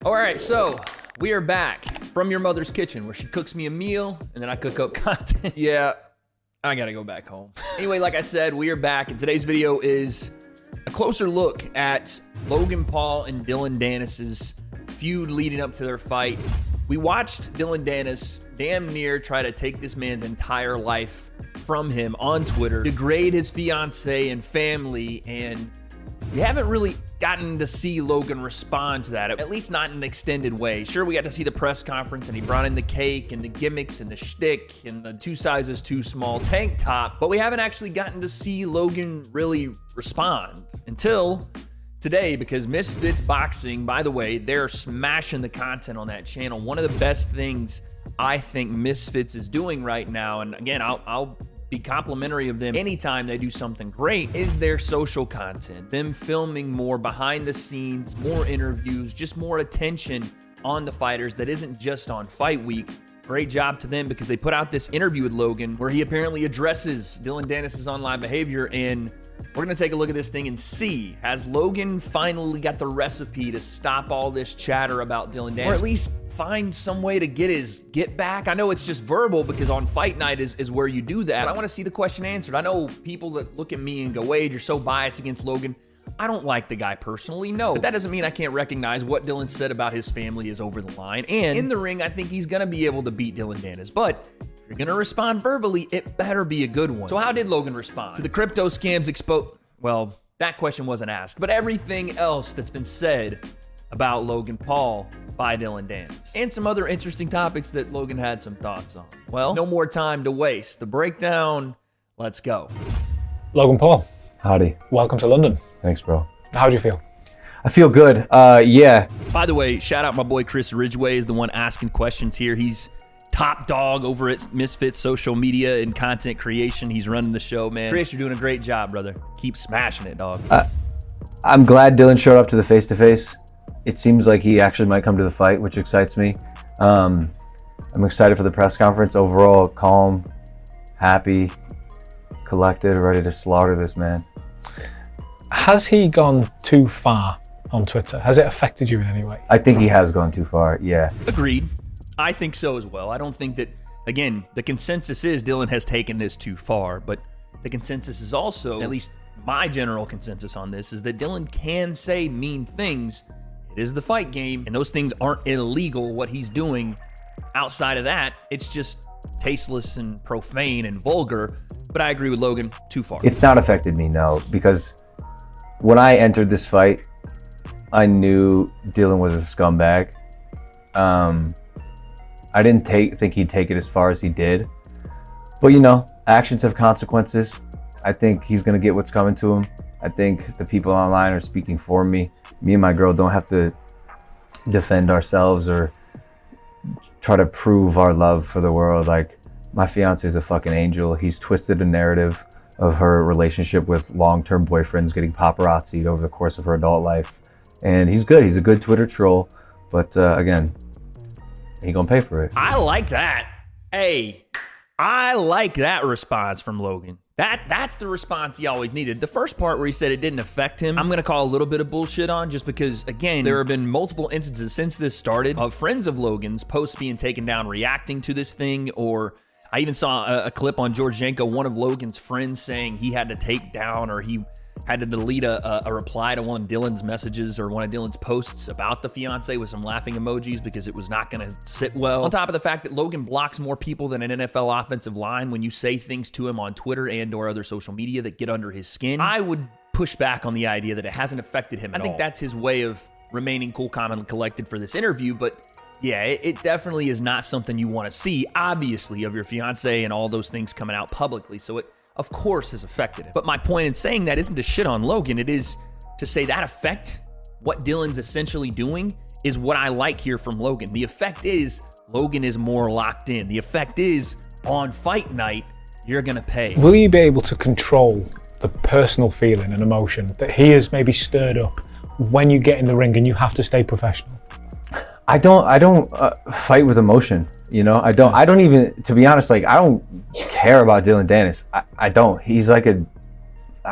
All right, so we are back from your mother's kitchen where she cooks me a meal and then I cook up content. Yeah, I gotta go back home. Anyway, like I said, we are back, and today's video is a closer look at Logan Paul and Dillon Danis' feud leading up to their fight. We watched Dillon Danis damn near try to take this man's entire life from him on Twitter, degrade his fiance and family, and we haven't really gotten to see Logan respond to that, at least not in an extended way. Sure, we got to see the press conference, and he brought in the cake and the gimmicks and the shtick and the 2 sizes too small tank top, but we haven't actually gotten to see Logan really respond until today, because Misfits Boxing, by the way, they're smashing the content on that channel. One of the best things I think Misfits is doing right now, and again, I'll be complimentary of them anytime they do something great, is their social content. Them filming more behind the scenes, more interviews, just more attention on the fighters that isn't just on fight week. Great job to them, because they put out this interview with Logan where he apparently addresses Dillon Danis' online behavior, and we're going to take a look at this thing and see, has Logan finally got the recipe to stop all this chatter about Dillon Danis, or at least find some way to get his get back? I know it's just verbal, because on fight night is where you do that. But I want to see the question answered. I know people that look at me and go, Wade, you're so biased against Logan. I don't like the guy personally, no. But that doesn't mean I can't recognize what Dillon said about his family is over the line. And in the ring, I think he's going to be able to beat Dillon Danis. But if you're going to respond verbally, it better be a good one. So how did Logan respond to the crypto scams exposed? Well, that question wasn't asked, but everything else that's been said about Logan Paul by Dillon Danis, and some other interesting topics that Logan had some thoughts on. Well, no more time to waste. The breakdown, let's go. Logan Paul. Howdy. Welcome to London. Thanks, bro. How do you feel? I feel good. Yeah. By the way, shout out my boy Chris Ridgway is the one asking questions here. He's top dog over at Misfits social media and content creation. He's running the show, man. Chris, you're doing a great job, brother. Keep smashing it, dog. I'm glad Dillon showed up to the face-to-face. It seems like he actually might come to the fight, which excites me. I'm excited for the press conference. Overall, calm, happy, collected, ready to slaughter this man. Has he gone too far on Twitter? Has it affected you in any way? I think he has gone too far, yeah. Agreed. I think so as well. I don't think that, again, the consensus is Dillon has taken this too far, but the consensus is also, at least my general consensus on this, is that Dillon can say mean things. It is the fight game, and those things aren't illegal, what he's doing. Outside of that, it's just tasteless and profane and vulgar, but I agree with Logan, too far. It's not affected me, no, because when I entered this fight, I knew Dillon was a scumbag. I didn't think he'd take it as far as he did, but you know, actions have consequences. I think he's gonna get what's coming to him. I think the people online are speaking for me. Me and my girl don't have to defend ourselves or try to prove our love for the world. Like, my fiance is a fucking angel. He's twisted a narrative of her relationship with long-term boyfriends getting paparazzi'd over the course of her adult life, and he's good. He's a good Twitter troll, but again, he gonna pay for it. I like that. Hey, I like that response from Logan. That's the response he always needed. The first part where he said it didn't affect him, I'm going to call a little bit of bullshit on, just because, again, there have been multiple instances since this started of friends of Logan's posts being taken down reacting to this thing, or I even saw a clip on George Janko, one of Logan's friends, saying he had to take down, or he had to delete a reply to one of Dillon's messages or one of Dillon's posts about the fiance with some laughing emojis because it was not going to sit well. On top of the fact that Logan blocks more people than an NFL offensive line when you say things to him on Twitter and or other social media that get under his skin, I would push back on the idea that it hasn't affected him at all. I think that's his way of remaining cool, calm, and collected for this interview, but yeah, it definitely is not something you want to see, obviously, of your fiance and all those things coming out publicly, so it of course has affected him. But my point in saying that isn't to shit on Logan. It is to say that effect, what Dillon's essentially doing, is what I like here from Logan. The effect is Logan is more locked in. The effect is on fight night, you're going to pay. Will you be able to control the personal feeling and emotion that he has maybe stirred up when you get in the ring and you have to stay professional? I don't fight with emotion, you know. I don't even, to be honest, like, I don't care about Dillon Danis. I don't. He's like I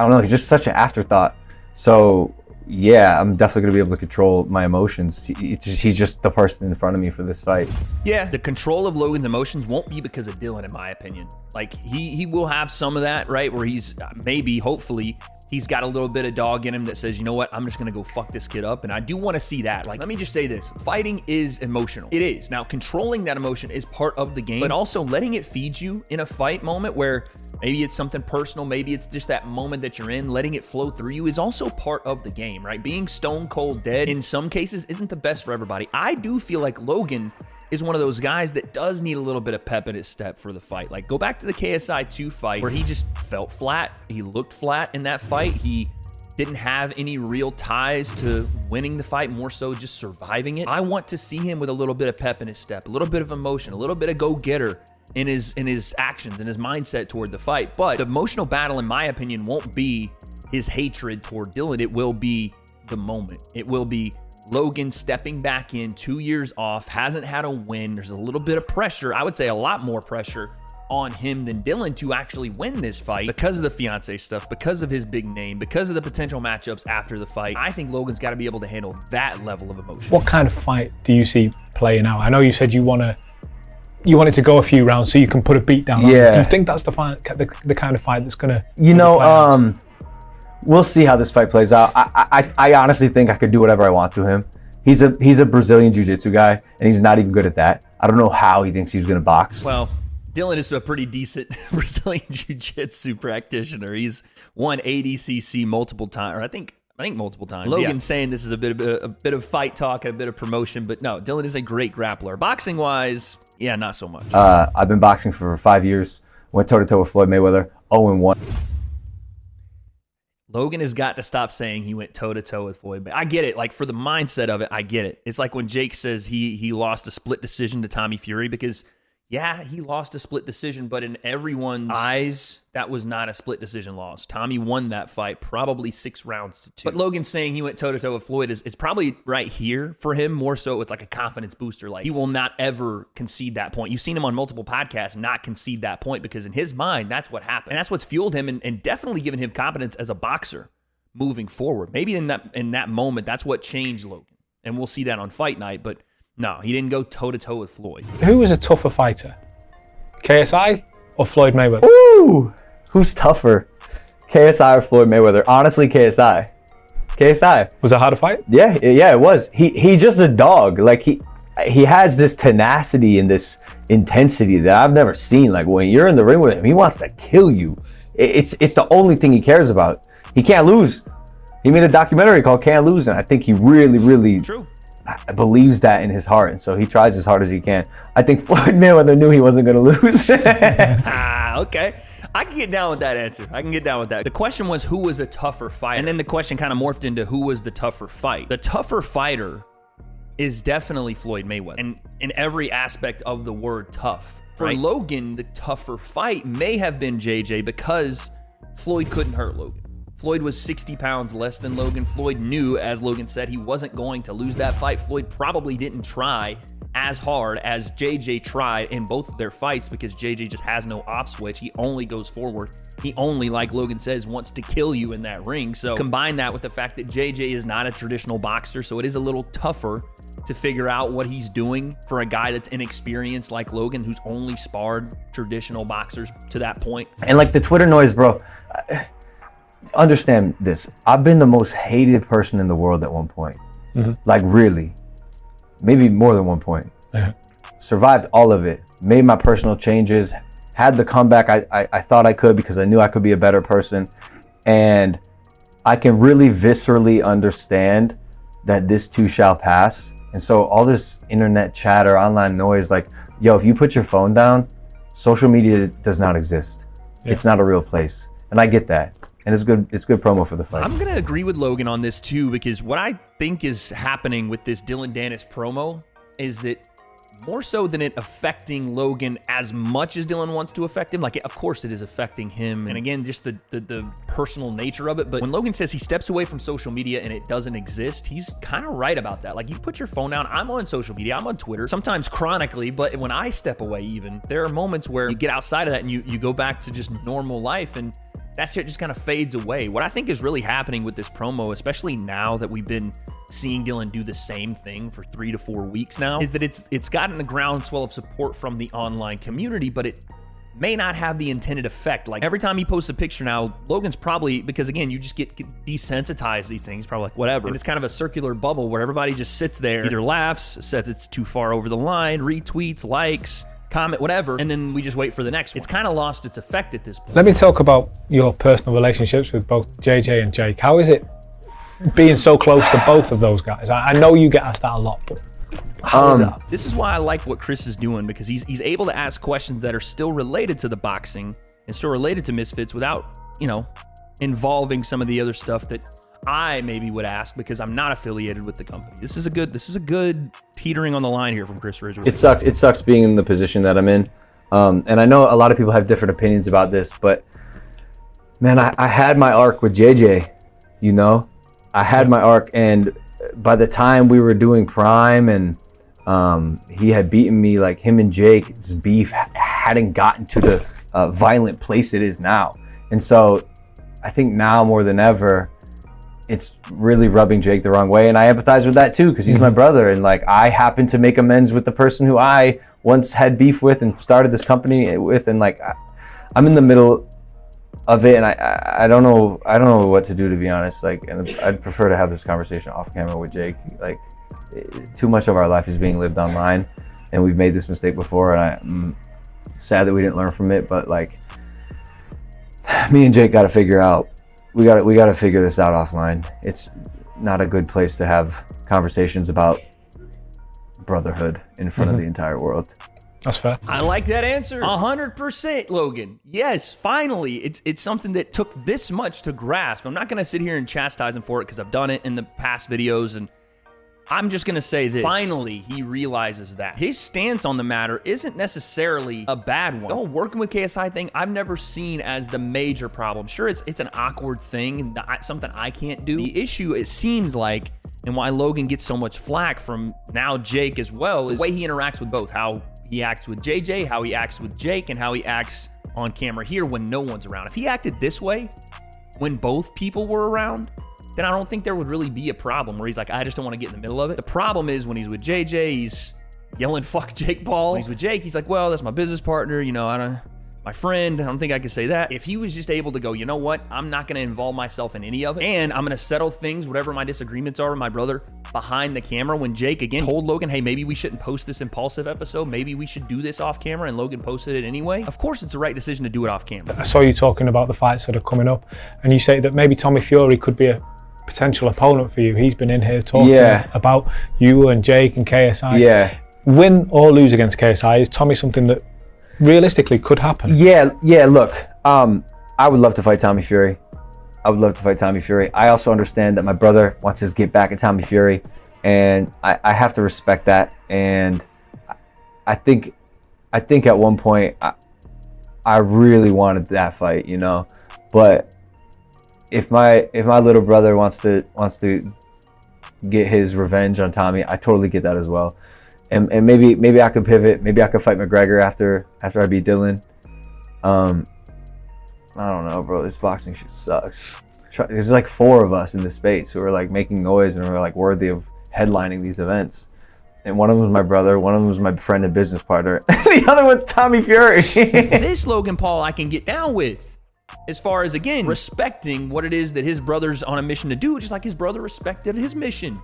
don't know, he's just such an afterthought. So yeah, I'm definitely gonna be able to control my emotions. He's just the person in front of me for this fight. Yeah, the control of Logan's emotions won't be because of Dillon, in my opinion. Like, he will have some of that, right? Where he's maybe, hopefully, he's got a little bit of dog in him that says, you know what, I'm just gonna go fuck this kid up. And I do want to see that. Like, let me just say this, fighting is emotional. It is. Now, controlling that emotion is part of the game, but also letting it feed you in a fight moment where maybe it's something personal, maybe it's just that moment that you're in, letting it flow through you is also part of the game, right? Being stone cold dead in some cases isn't the best for everybody. I do feel like Logan is one of those guys that does need a little bit of pep in his step for the fight. Like, go back to the KSI 2 fight where he just felt flat. He looked flat in that fight. He didn't have any real ties to winning the fight, more so just surviving it. I want to see him with a little bit of pep in his step, a little bit of emotion, a little bit of go-getter in his actions and his mindset toward the fight. But the emotional battle, in my opinion, won't be his hatred toward Dillon. It will be the moment. It will be Logan stepping back in 2 years off, hasn't had a win. There's a little bit of pressure. I would say a lot more pressure on him than Dillon to actually win this fight because of the fiance stuff, because of his big name, because of the potential matchups after the fight. I think Logan's got to be able to handle that level of emotion. What kind of fight do you see playing out? I know you said you want it to go a few rounds so you can put a beat down. Yeah. Do you think that's the kind of fight that's gonna? We'll see how this fight plays out. I honestly think I could do whatever I want to him. He's a Brazilian jiu-jitsu guy, and he's not even good at that. I don't know how he thinks he's gonna box. Well, Dillon is a pretty decent Brazilian jiu-jitsu practitioner. He's won ADCC multiple times, or I think multiple times. Logan's saying this is a bit of fight talk and a bit of promotion, but no, Dillon is a great grappler. Boxing-wise, yeah, not so much. I've been boxing for 5 years. Went toe-to-toe with Floyd Mayweather, 0-1. Logan has got to stop saying he went toe-to-toe with Floyd. I get it. Like, for the mindset of it, I get it. It's like when Jake says he lost a split decision to Tommy Fury because, yeah, he lost a split decision, but in everyone's eyes, that was not a split decision loss. Tommy won that fight, probably 6 rounds to 2. But Logan saying he went toe-to-toe with Floyd is probably right here for him. More so, it's like a confidence booster. Like, he will not ever concede that point. You've seen him on multiple podcasts not concede that point because in his mind, that's what happened. And that's what's fueled him and definitely given him confidence as a boxer moving forward. Maybe in that moment, that's what changed Logan. And we'll see that on fight night, but no, he didn't go toe-to-toe with Floyd. Who was a tougher fighter? KSI or Floyd Mayweather? Ooh, who's tougher? KSI or Floyd Mayweather? Honestly, KSI. KSI. Was it a harder fight? Yeah, it was. He's just a dog. Like, he has this tenacity and this intensity that I've never seen. Like, when you're in the ring with him, he wants to kill you. It's the only thing he cares about. He can't lose. He made a documentary called Can't Lose, and I think he really True. believes that in his heart, and so he tries as hard as he can. I think Floyd Mayweather knew he wasn't going to lose. Okay. I can get down with that answer. I can get down with that. The question was who was a tougher fighter, and then the question kind of morphed into who was the tougher fight. The tougher fighter is definitely Floyd Mayweather, and in every aspect of the word tough. For Logan, the tougher fight may have been JJ because Floyd couldn't hurt Logan. Floyd was 60 pounds less than Logan. Floyd knew, as Logan said, he wasn't going to lose that fight. Floyd probably didn't try as hard as JJ tried in both of their fights because JJ just has no off switch. He only goes forward. He only, like Logan says, wants to kill you in that ring. So combine that with the fact that JJ is not a traditional boxer, so it is a little tougher to figure out what he's doing for a guy that's inexperienced like Logan, who's only sparred traditional boxers to that point. And like the Twitter noise, bro. Understand this. I've been the most hated person in the world at one point. Like, really. Maybe more than one point. Survived all of it. Made my personal changes. Had the comeback I thought I could because I knew I could be a better person. And I can really viscerally understand that this too shall pass. And so all this internet chatter, online noise, like, yo, if you put your phone down, social media does not exist. It's not a real place. And I get that. And it's good promo for the fight. I'm going to agree with Logan on this too, because what I think is happening with this Dillon Danis promo is that more so than it affecting Logan as much as Dillon wants to affect him, like, of course it is affecting him. And again, just the personal nature of it. But when Logan says he steps away from social media and it doesn't exist, he's kind of right about that. Like, you put your phone down. I'm on social media. I'm on Twitter, sometimes chronically. But when I step away even, there are moments where you get outside of that and you go back to just normal life. And that shit just kind of fades away. What I think is really happening with this promo, especially now that we've been seeing Dillon do the same thing for 3 to 4 weeks now, is that it's gotten a groundswell of support from the online community, but it may not have the intended effect. Like every time he posts a picture now, Logan's probably, because again, you just get desensitized to these things, probably like whatever. And it's kind of a circular bubble where everybody just sits there, either laughs, says it's too far over the line, retweets, likes, comment, whatever, and then we just wait for the next one. It's kind of lost its effect at this point. Let me talk about your personal relationships with both JJ and Jake. How is it being so close to both of those guys? I know you get asked that a lot, but how is that? This is why I like what Chris is doing, because he's able to ask questions that are still related to the boxing and still related to Misfits without, you know, involving some of the other stuff that I maybe would ask because I'm not affiliated with the company. This is a good teetering on the line here from Chris Ridgway. It sucks being in the position that I'm in. And I know a lot of people have different opinions about this, but man, I had my arc with JJ, you know? I had my arc, and by the time we were doing Prime and he had beaten me, like him and Jake's beef hadn't gotten to the violent place it is now. And so I think now more than ever, it's really rubbing Jake the wrong way. And I empathize with that too, because he's my brother. And like, I happen to make amends with the person who I once had beef with and started this company with. And like, I'm in the middle of it, and I don't know what to do, to be honest. Like, and I'd prefer to have this conversation off camera with Jake. Like, too much of our life is being lived online, and we've made this mistake before, and I'm sad that we didn't learn from it. But like, me and Jake got to figure out, we got to figure this out offline. It's not a good place to have conversations about brotherhood in front of the entire world. That's fair. I like that answer. 100%, Logan. Yes, finally. It's something that took this much to grasp. I'm not going to sit here and chastise him for it because I've done it in the past videos, and I'm just going to say this. Finally, he realizes that his stance on the matter isn't necessarily a bad one. The whole working with KSI thing, I've never seen as the major problem. Sure, it's an awkward thing, something I can't do. The issue, it seems like, and why Logan gets so much flack from now Jake as well, is the way he interacts with both. How he acts with JJ, how he acts with Jake, and how he acts on camera here when no one's around. If he acted this way when both people were around, then I don't think there would really be a problem where he's like, I just don't want to get in the middle of it. The problem is when he's with JJ, he's yelling, fuck Jake Paul. When he's with Jake, he's like, well, that's my business partner, you know, my friend, I don't think I could say that. If he was just able to go, you know what, I'm not going to involve myself in any of it, and I'm going to settle things, whatever my disagreements are with my brother, behind the camera. When Jake, again, told Logan, hey, maybe we shouldn't post this impulsive episode, maybe we should do this off camera, and Logan posted it anyway, of course it's the right decision to do it off camera. I saw you talking about the fights that are coming up, and you say that maybe Tommy Fury could be a potential opponent for you. He's been in here talking about you and Jake and KSI. Yeah. Win or lose against KSI, is Tommy something that realistically could happen? Yeah, look, I would love to fight Tommy Fury. I also understand that my brother wants his get back at Tommy Fury, and I have to respect that. And I think at one point I really wanted that fight, you know. But if my little brother wants to get his revenge on Tommy, I totally get that as well. And maybe I could pivot. Maybe I could fight McGregor after I beat Dillon. I don't know, bro. This boxing shit sucks. There's like 4 of us in this space who are like making noise and are like worthy of headlining these events. And one of them was my brother. One of them was my friend and business partner. The other one's Tommy Fury. This Logan Paul I can get down with, as far as, again, respecting what it is that his brother's on a mission to do, just like his brother respected his mission.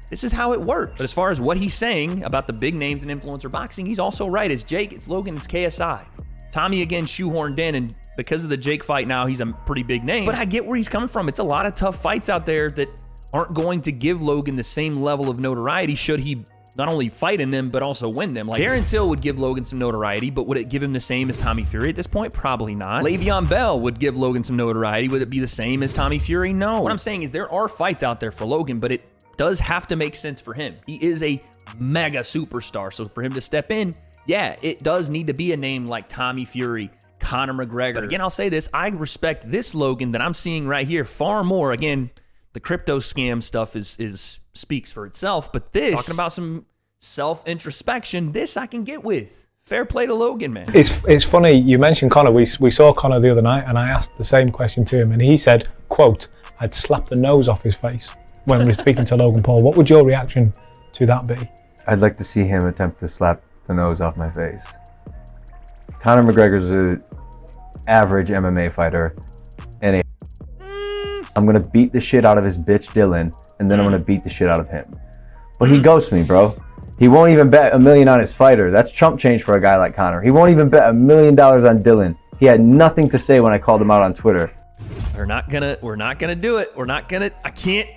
This is how it works. But as far as what he's saying about the big names in influencer boxing, he's also right. It's Jake, it's Logan, it's KSI. Tommy, again, shoehorned in, and because of the Jake fight now, he's a pretty big name. But I get where he's coming from. It's a lot of tough fights out there that aren't going to give Logan the same level of notoriety should he not only fight in them, but also win them. Like, Darren Till would give Logan some notoriety, but would it give him the same as Tommy Fury at this point? Probably not. Le'Veon Bell would give Logan some notoriety. Would it be the same as Tommy Fury? No. What I'm saying is there are fights out there for Logan, but it does have to make sense for him. He is a mega superstar, so for him to step in, yeah, it does need to be a name like Tommy Fury, Conor McGregor. But again, I'll say this, I respect this Logan that I'm seeing right here far more. Again, the crypto scam stuff speaks for itself, but this, talking about some self-introspection, this I can get with fair play to Logan, man. It's funny, you mentioned Conor. We saw Conor the other night and I asked the same question to him and he said, quote, I'd slap the nose off his face when we were speaking to Logan Paul. What would your reaction to that be? I'd like to see him attempt to slap the nose off my face. Conor McGregor's an average MMA fighter, and I'm gonna beat the shit out of his bitch Dillon, and then I'm gonna beat the shit out of him. But he ghosts me, bro. He won't even bet $1 million on his fighter. That's chump change for a guy like Conor. He won't even bet $1 million on Dillon. He had nothing to say when I called him out on Twitter. We're not gonna do it. I can't.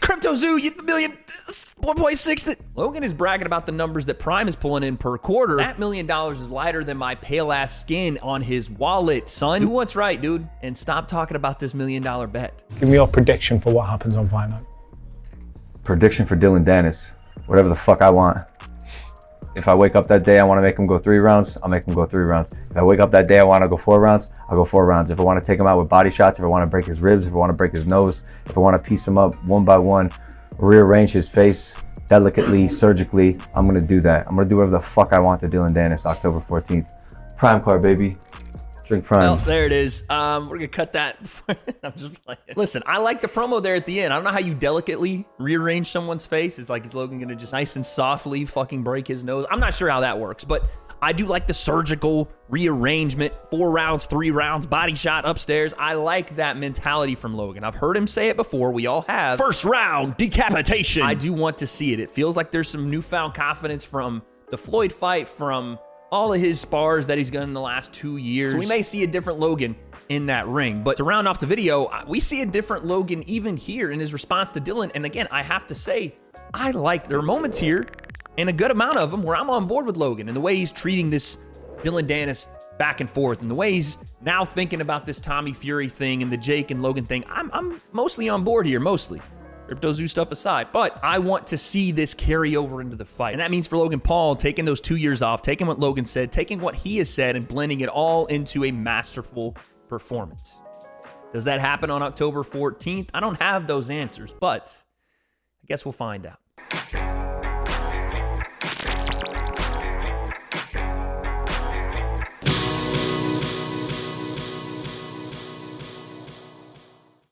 Crypto Zoo, you the million, 1.6. Logan is bragging about the numbers that Prime is pulling in per quarter. That $1 million is lighter than my pale ass skin on his wallet, son. Do what's right, dude, and stop talking about this $1 million bet. Give me your prediction for what happens on Fight Night. Prediction for Danis. Whatever the fuck I want. If I wake up that day I want to make him go 3 rounds, I'll make him go 3 rounds. If I wake up that day I want to go 4 rounds, I'll go 4 rounds. If I want to take him out with body shots, if I want to break his ribs, if I want to break his nose, if I want to piece him up one by one, rearrange his face delicately, surgically, I'm going to do that. I'm going to do whatever the fuck I want to Dillon Danis, October 14th. Prime card, baby. Drink Prime. Well, there it is. We're going to cut that. I'm just playing. Listen, I like the promo there at the end. I don't know how you delicately rearrange someone's face. It's like, is Logan going to just nice and softly fucking break his nose? I'm not sure how that works, but I do like the surgical rearrangement. 4 rounds, 3 rounds, body shot upstairs. I like that mentality from Logan. I've heard him say it before. We all have. First round, decapitation. I do want to see it. It feels like there's some newfound confidence from the Floyd fight, from all of his spars that he's done in the last 2 years. So we may see a different Logan in that ring. But to round off the video, we see a different Logan even here in his response to Dillon. And again, I have to say, I like there are moments here, and a good amount of them, where I'm on board with Logan and the way he's treating this Dillon Danis back and forth, and the way he's now thinking about this Tommy Fury thing and the Jake and Logan thing. I'm mostly on board here, mostly. Crypto Zoo stuff aside, but I want to see this carry over into the fight. And that means for Logan Paul, taking those 2 years off, taking what Logan said, taking what he has said, and blending it all into a masterful performance. Does that happen on October 14th? I don't have those answers, but I guess we'll find out.